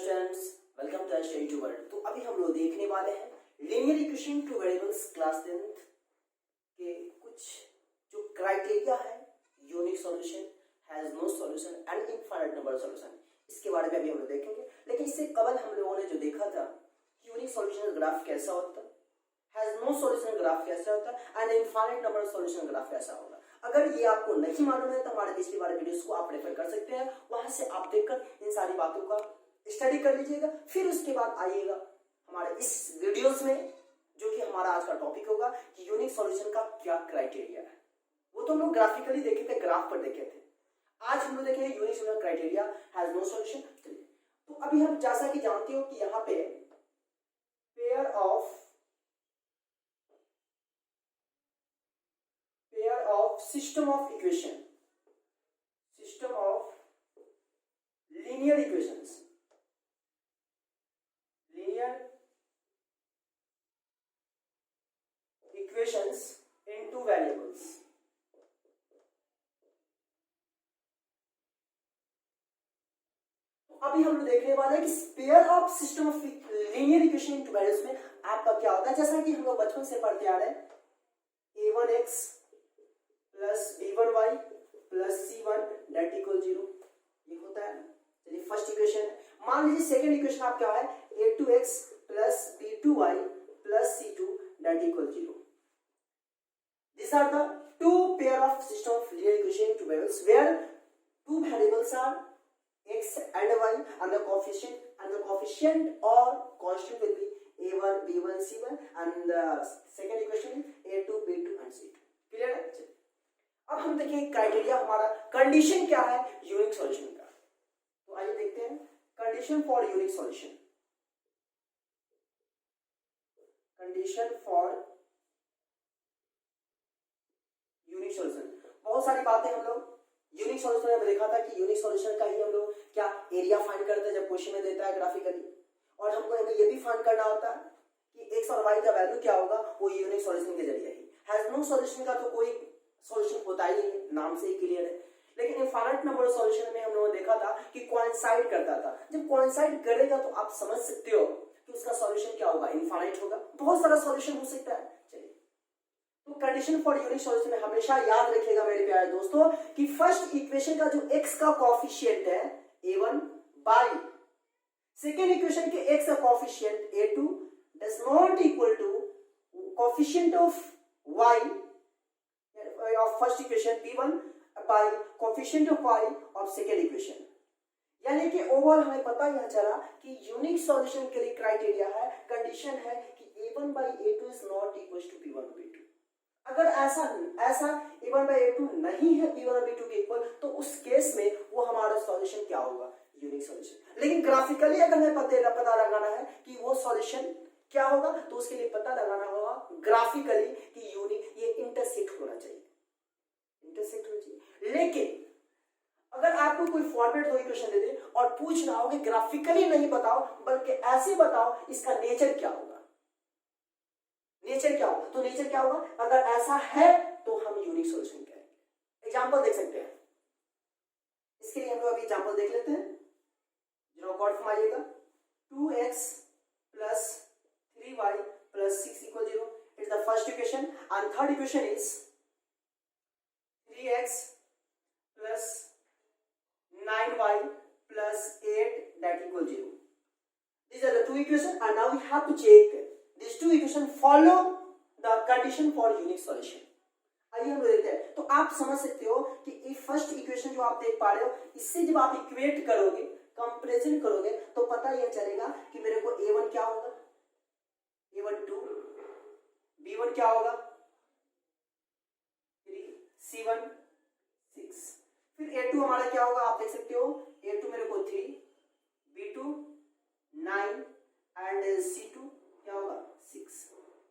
Students, welcome to study to world. तो अभी हम लोग देखने वाले हैं linear equation two variables class 10th के कुछ जो क्राइटेरिया है unique solution, has no solution and infinite number solution. इसके बारे में अभी हम लोग देखेंगे। लेकिन इससे कबल हम लोगों ने जो देखा था यूनिक सॉल्यूशन ग्राफ कैसा होता है, हैज नो सॉल्यूशन ग्राफ कैसा होता है and infinite number solution graph कैसा होगा। अगर ये आपको नहीं मालूम है तो हमारे पिछली बार वीडियोस को आप रेफर कर सकते हैं, वहां से आप देखकर इन सारी बातों का स्टडी कर लीजिएगा। फिर उसके बाद आइएगा हमारे इस वीडियोस में, जो कि हमारा आज का टॉपिक होगा कि यूनिक सॉल्यूशन का क्या क्राइटेरिया है। वो तो हम लोग ग्राफिकली देखे थे, ग्राफ पर देखे थे। आज हम लोग देखेंगे unique solution criteria has no solution. चलिए, तो अभी हम जैसा कि जानते हो कि यहाँ पे pair of system of equation, system of linear equations, linear equations in two variables। अभी हम लोग देखने वाले हैं कि pair of system of linear equation in two variables में आपका क्या होता है। जैसा कि हम लोग बचपन से पढ़ते आ रहे हैं, a1x plus b1y plus c1 date equal 0, ये होता है। चलिए, फर्स्ट इक्वेशन है। मान लीजिए सेकंड इक्वेशन आप क्या है, a2x plus b2y plus c2 डेट equal 0। These are the two pair of system of linear equation to variables where two variables are x and y and the coefficient or constant will be a1 b1 c1 and the second equation is a2 b2 and c2। Clear है। अब हम देखें criteria, हमारा condition क्या है unique solution का। तो आइए देखते हैं condition for unique solution. Condition for unique solution, बहुत सारी बातें हम लोग यूनिक सॉल्यूशन में देखा था कि यूनिक सॉल्यूशन का ही हम लोग क्या एरिया फाइंड करते हैं जब क्वेश्चन में देता है ग्राफिकली, और हमको हमें ये भी फाइंड करना होता है कि एक्स और वाई का वैल्यू क्या होगा, वो यूनिक सॉल्यूशन के जरिए ही। हैज नो सॉल्यूशन का तो कोई सॉल्यूशन होता ही नहीं, नाम से ही क्लियर है। लेकिन इनफाइनाइट नंबर सॉल्यूशन में हम लोगों ने देखा था कि कोइंसाइड करता था। जब कोइंसाइड करेगा तो आप समझ सकते हो कि उसका सॉल्यूशन क्या होगा, इनफाइनाइट होगा। बहुत सारा सॉल्यूशन हो सकता है। चलिए, तो कंडीशन फॉर यूनिक सॉल्यूशन में हमेशा याद रखिएगा मेरे प्यारे दोस्तों कि फर्स्ट इक्वेशन का जो x का कोएफिशिएंट है a1 बाई सेकेंड इक्वेशन के x का coefficient a2 does not equal to coefficient of y of first equation b1 by coefficient of y of second equation। यानी कि ओवरऑल हमें पता यह चला कि यूनिक सॉल्यूशन के लिए क्राइटेरिया है, कंडीशन है कि a1 by a2 is not equal to b1 by b2। अगर ऐसा a1 by a2 नहीं है b1 और b2 के इक्वल, तो उस केस में वो हमारा सॉल्यूशन क्या होगा, यूनिक सॉल्यूशन। लेकिन ग्राफिकली अगर हमें पता लगाना है कि वो सॉल्यूशन क्या होगा, तो उसके लिए पता लगाना होगा ग्राफिकली कि यूनिक ये इंटरसेक्ट होना चाहिए, इंटरसेक्ट होना चाहिए। लेकिन अगर आपको कोई फॉर्मेट दो इक्वेशन दे दे और पूछ रहा हो कि ग्राफिकली नहीं बताओ बल्कि ऐसे बताओ इसका नेचर क्या होगा, नेचर क्या होगा, तो नेचर क्या होगा, अगर ऐसा है तो हम यूनिक सॉल्यूशन कहेंगे। एग्जांपल देख सकते हैं, इसके लिए हम लोग अभी एग्जांपल देख लेते हैं। जरा कॉर्ड फॉर्म आइएगा, 2x plus 3y plus 6 equal 0 is the first equation and third equation is 3x plus 9y plus 8 that equal 0। These are the two equations and now we have to check these two equations follow the condition for unique solution। आइए हम देखते हैं। तो आप समझ सकते हो कि ये फर्स्ट इक्वेशन जो आप देख पा रहे हो, इससे जब आप इक्वेट करोगे, कंपैरिजन करोगे, तो पता यह चलेगा कि मेरे को a1 क्या होगा, a1 2, b1 क्या होगा 3, c1 6, फिर a2 हमारा क्या होगा, आप देख सकते हो a2 मेरे को 3, b2 9 एंड c2 क्या होगा 6।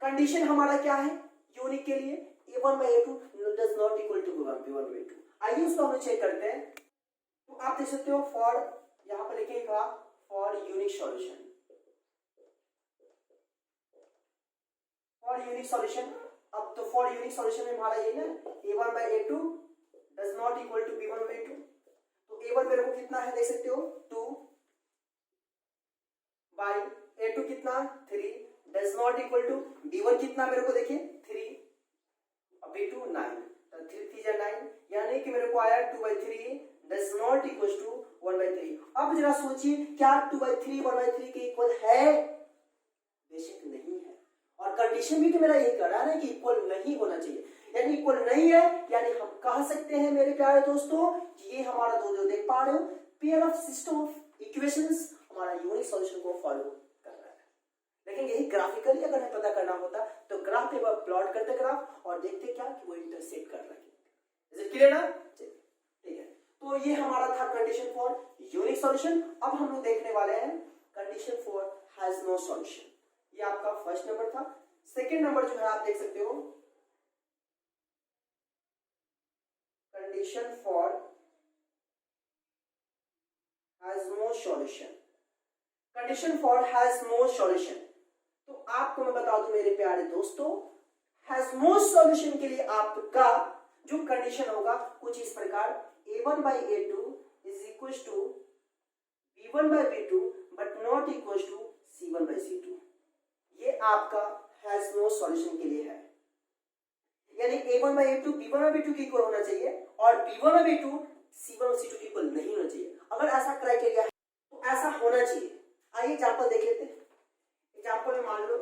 कंडीशन हमारा क्या है यूनिक के लिए, a1 by a2 does not equal to b1 by a2। आइए उसको हम चेक करते हैं। तो आप देख सकते हो फॉर, यहां पर लिखिएगा for unique solution, for unique solution. अब तो फॉर यूनिक सॉल्यूशन में हमारा ये ना a1 by a2 does not equal to b1 by 2। तो a1 मेरे को कितना है देख सकते हो 2, कितना 3 does not equal to b1 कितना मेरे को देखिए 3 b2 9 तो 3 3 जा 9 यानी कि मेरे को आया 2/3 डज नॉट इक्वल टू 1/3। अब जरा सोचिए क्या 2/3 1/3 के इक्वल है? बेशक नहीं है। और कंडीशन भी तो मेरा यही कर रहा है ना कि इक्वल नहीं होना चाहिए, यानी इक्वल नहीं है, यानी हम कह सकते हैं मेरे प्यारे दोस्तों कि ये हमारा दो जो देख पा रहे हो pair of system of equations हमारा यूनिक सॉल्यूशन को फॉलो कर रहा है। लेकिन यही ग्राफिकली अगर हमें पता करना होता तो ग्राफ पे प्लॉट करते ग्राफ और देखते क्या कि वो इंटरसेक्ट कर रहा है। इज इट क्लियर ना? चलिए ठीक है, तो ये हमारा था कंडीशन फॉर यूनिक सॉल्यूशन। अब हम लोग देखने वाले हैं condition for has no solution. ये आपका फर्स्ट नंबर था। सेकेंड नंबर जो है आप देख सकते हो condition for has no solution. Condition for has no solution, तो आपको मैं बता दूं मेरे प्यारे दोस्तों, हैज नो सॉल्यूशन के लिए आपका जो कंडीशन होगा कुछ इस प्रकार a1/a2 is equal to b1/b2 but not equal to c1/c2। ये आपका हैज नो सॉल्यूशन के लिए है, यानी a1/a2 b1/b2 के इक्वल होना चाहिए और b1/b2 c1/c2 के इक्वल नहीं होना चाहिए। अगर ऐसा क्राइटेरिया है तो ऐसा होना चाहिए। आइए एग्जांपल देख लेते हैं। एग्जांपल में मान लो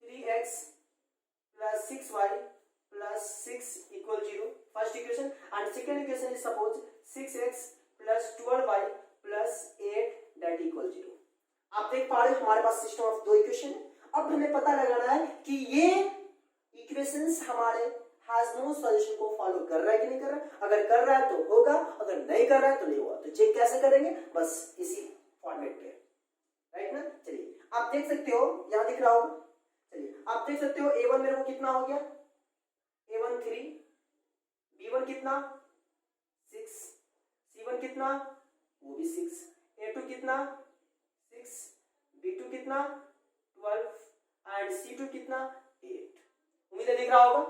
3x plus 6y plus 6 equal 0 first equation and second equation is suppose 6x plus 12y plus 8 that equal 0। आप देख पा रहे हो हमारे पास सिस्टम ऑफ दो इक्वेशन है। अब हमें पता लगाना है कि ये इक्वेशंस हमारे हैज नो सॉल्यूशन को फॉलो कर रहा है कि नहीं कर रहा है। अगर कर रहा है तो होगा, अगर नहीं कर रहा है तो नहीं होगा। तो चेक कैसे करेंगे? बस इसी फॉर्मेट पे, राइट ना। चलिए आप देख सकते हो यहां दिख रहा होगा। चलिए आप देख सकते हो a1 मेरे को कितना हो गया a1 3, b1 कितना 6, c1 कितना वो भी 6, a2 कितना 6, b2 कितना 12 एंड c2 कितना 8। उम्मीद है दिख रहा होगा।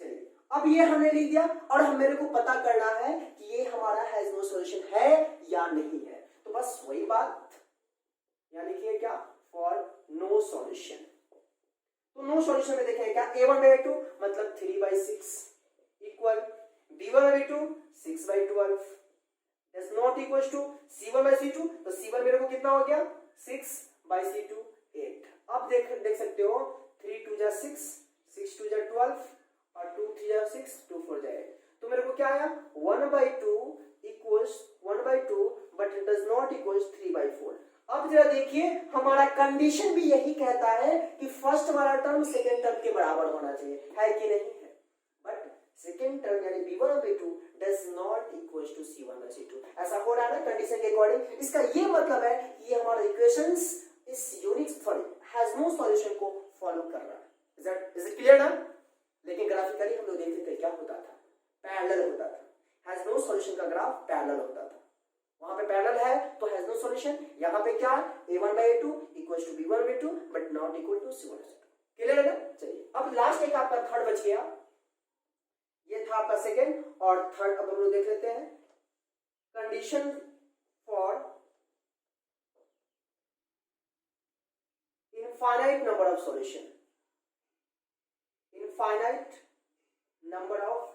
चलिए अब ये हमने लिख दिया और हम मेरे को पता करना है कि ये हमारा हैज नो सॉल्यूशन है या नहीं है। तो बस वही बात यानी कि क्या फॉर नो सॉल्यूशन। तो नो सॉल्यूशन में देखेंगे क्या a1/a2 मतलब 3/6 equal b1/b2 6/12 is not equal to c1/c2। तो c1 मेरे को कितना हो गया 6/c2 8। अब देख सकते हो 3 2 जा 6, 6 2 जा 12 और 2 3 जा 6, 2 4 जा 8। तो मेरे को क्या आया 1/2 equals 1/2 but it does not equals 3/4। अब जरा देखिए हमारा कंडीशन भी यही कहता है कि फर्स्ट वाला टर्म सेकेंड टर्म के बराबर होना चाहिए, है कि नहीं है। बट सेकेंड टर्म यानी b1/b2 does not equal to c1/c2। ऐसा हो रहा है ना कंडीशन के अकॉर्डिंग। इसका ये मतलब है कि ये हमारा इक्वेशंस इस यूनिक हैज नो सॉल्यूशन को फॉलो कर रहा है। इज इट क्लियर ना? लेकिन ग्राफिकली हम लोग देखते थे क्या होता था, पैरेलल होता था। हैज नो सॉल्यूशन का ग्राफ पैरेलल होता था। वहां पे पैरेलल है तो हैज नो सॉल्यूशन। यहाँ पे क्या a1/a2 equal to b1/b2 but not equal to c1/c2। Clear है ना? चलिए अब लास्ट एक आपका थर्ड बच गया। ये था आपका सेकेंड और थर्ड। अब हम लोग देख लेते हैं condition for infinite number of solution. Infinite number of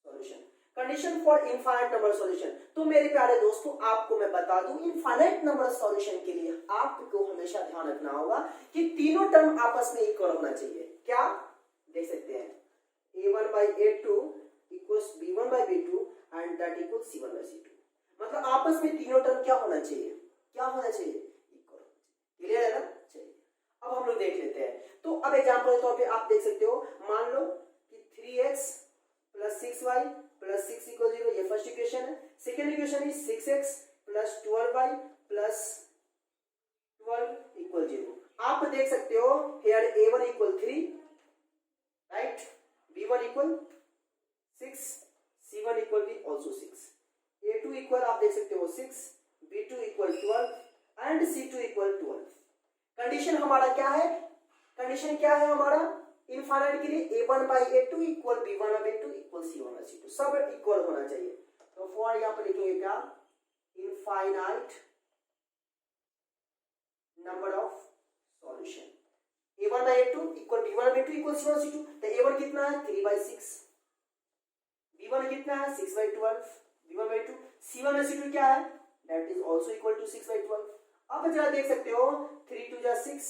solution, condition for infinite number solution. तो मेरे प्यारे दोस्तों आपको मैं बता दूं इनफाइनाइट नंबर सॉल्यूशन के लिए आपको हमेशा ध्यान रखना होगा कि तीनों टर्म आपस में इक्वल होना चाहिए। क्या देख सकते हैं a1/a2 equals b1/b2 and that equals c1/c2। मतलब आपस में तीनों टर्म क्या होना चाहिए, क्या होना चाहिए, इक्वल। क्लियर है ना? चलिए अब हम लोग देख लेते हैं। तो अब एग्जांपल के तौर पे आप देख सकते हो मान लो कि 3x plus 6y plus 6 equal 0 ये फर्स्ट इक्वेशन है। Second equation is 6x plus 12y plus 12 equal 0। आप देख सकते हो here a1 equal 3 right, b1 equal 6, c1 equal भी also 6, a2 equal आप देख सकते हो 6, b2 equal 12 and c2 equal 12। Condition हमारा क्या है, कंडीशन क्या है हमारा इनफाइनाइट के लिए a1/a2 equal b1/b2 equal c1/c2 सब इक्वल होना चाहिए। तो फॉर यहां पर लिखेंगे क्या infinite number of solution. a1 by a2 equal b1 by 2 equal c1 c2। तो a1 कितना है 3/6, b1 कितना है 6/12, b1 by 2, c1 और c2 क्या है that is also equal to 6/12। अब जरा देख सकते हो 3 2 जा 6,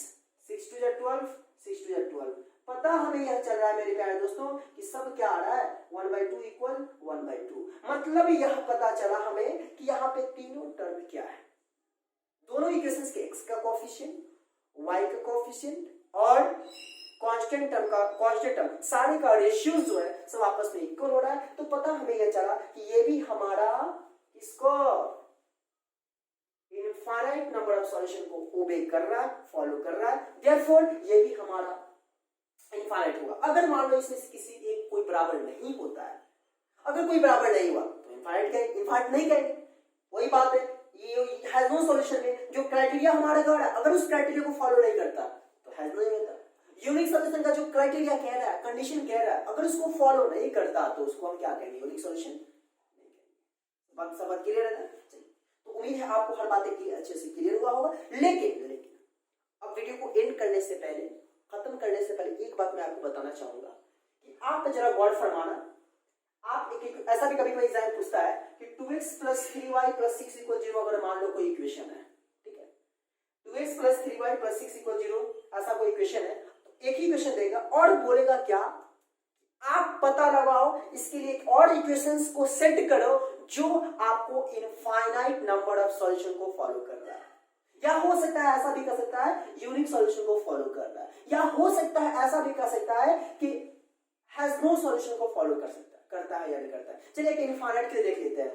6 2 जा 12, 6 2 जा 12। पता हमें यह चल रहा है मेरे प्यारे दोस्तों कि सब क्या आ रहा है 1/2 इक्वल 1/2। मतलब यह पता चला हमें कि यहाँ पे तीनों टर्म क्या है, दोनों इक्वेशंस के x का कोएफिशिएंट, y का कोएफिशिएंट और कांस्टेंट टर्म सारे का रेशियो जो है सब आपस में इक्वल हो रहा है। तो पता हमें यह चला कि ये भी हमारा इसको इनफाइनाइट नंबर ऑफ सॉल्यूशन को ओबे कर रहा है, फॉलो कर रहा है, देयरफॉर ये भी हमारा इनफाइनाइट होगा। अगर मान लो इसमें से किसी एक कोई बराबर नहीं होता है, अगर कोई बराबर नहीं हुआ तो इनफाइनाइट नहीं कहेंगे। वही बात है ये हैज नो सॉल्यूशन में जो क्राइटेरिया हमारे द्वारा अगर उस क्राइटेरिया को फॉलो नहीं करता तो हैज नहीं होता। यूनिक सॉल्यूशन का जो क्राइटेरिया कह रहा है, कंडीशन कह रहा है, अगर उसको फॉलो नहीं करता तो उसको हम क्या कहेंगे यूनिक सॉल्यूशन नहीं कहेंगे। बात सब क्लियर है ना? तो उम्मीद है आपको हर बातें अच्छे से क्लियर हुआ होगा। लेकिन अब वीडियो को एंड करने से पहले, खत्म करने से पहले एक बात मैं आपको बताना चाहूंगा कि आप जरा गौर फरमाना। आप एक ऐसा भी कभी कोई एग्जाम पूछता है कि 2x + 3y + 6 = 0 अगर मान लो कोई इक्वेशन है, ठीक है 2x + 3y + 6 = 0 ऐसा कोई इक्वेशन है, तो एक ही इक्वेशन देगा और बोलेगा क्या आप पता लगाओ इसके लिए एक और इक्वेशंस को सेट करो जो आपको इनफाइनाइट नंबर ऑफ सॉल्यूशन को फॉलो कर रहा है। या हो सकता है ऐसा भी कर सकता है यूनिक सॉल्यूशन को फॉलो कर रहा है, या हो सकता है ऐसा भी कर सकता है कि हैज नो सॉल्यूशन को फॉलो करता है या नहीं करता है। चलिए एक इनफाइनाइट के लिए देख लेते हैं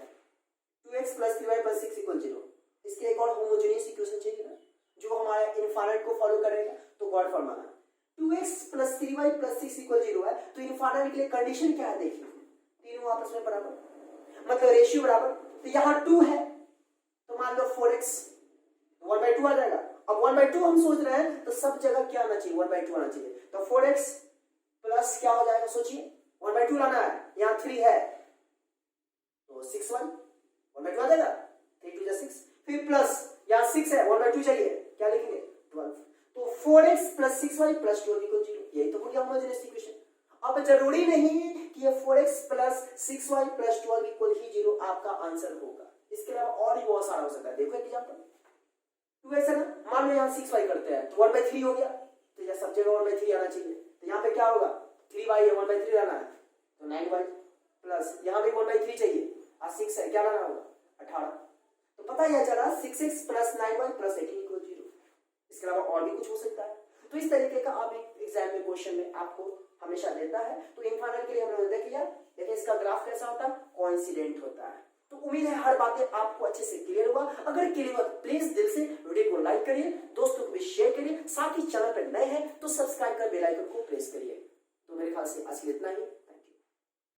2x + 3y + 6 = 0। इसके एक और होमोजेनियस इक्वेशन चाहिए ना जो हमारे इनफाइनाइट को फॉलो करेगा। तो गौर फरमाना 2x + 3y + 6 = 0 है, तो इनफाइनाइट के लिए कंडीशन क्या है देखिए, तीनों आपस में बराबर मतलब रेशियो बराबर। तो यहाँ 2 है तो मान लो 4x 1/2 आ जाएगा। अब 1/2 हम सोच रहे हैं तो सब जगह क्या आना चाहिए 1/2 आना चाहिए। तो 4x प्लस क्या हो जाएगा सोचिए 1/2 लाना है, यहाँ 3 है तो 6y 1/2 आ जाएगा, 3 2 6, फिर प्लस यहाँ 6 है 1/2 चाहिए, क्या लिखेंगे 12। तो 4x + 6y + 12 = 0। यही तो हो गया होमोजेनियस इक्वेशन। अब जरूरी नहीं कि ये 4x + 6y + 12 = 0 आपका आंसर होगा, इसके अलावा और भी बहुत सारा हो सकता है। देखो एग्जांपल 2x है ना, मान लो यहाँ 6y करते हैं तो 1/3 हो गया, तो यह सब जगह 1/3 आना चाहिए। तो यहाँ पे क्या होगा 3y है 1/3 लाना है तो 9y प्लस यहाँ भी 1/3 चाहिए और 6 है क्या लाना होगा 18। तो पता यह चला 6x + 9y + 18 = 0। इसके अलावा और भी कुछ हो सकता है। तो इस तरीके का आप एग्जाम में क्वेश्चन में आपको हमेशा देता है। तो इनफाइनाइट के लिए हमने देख लिया, देखिए इसका ग्राफ कैसा होता है कोइंसिडेंट होता है। तो उम्मीद है हर बातें आपको अच्छे से क्लियर हुआ। अगर क्लियर हुआ तो प्लीज दिल से वीडियो को लाइक करिए, दोस्तों को भी शेयर करिए, साथ ही चैनल पर नए हैं तो सब्सक्राइब कर बेल आइकन को प्रेस करिए। तो मेरे ख्याल से आज के लिए इतना ही।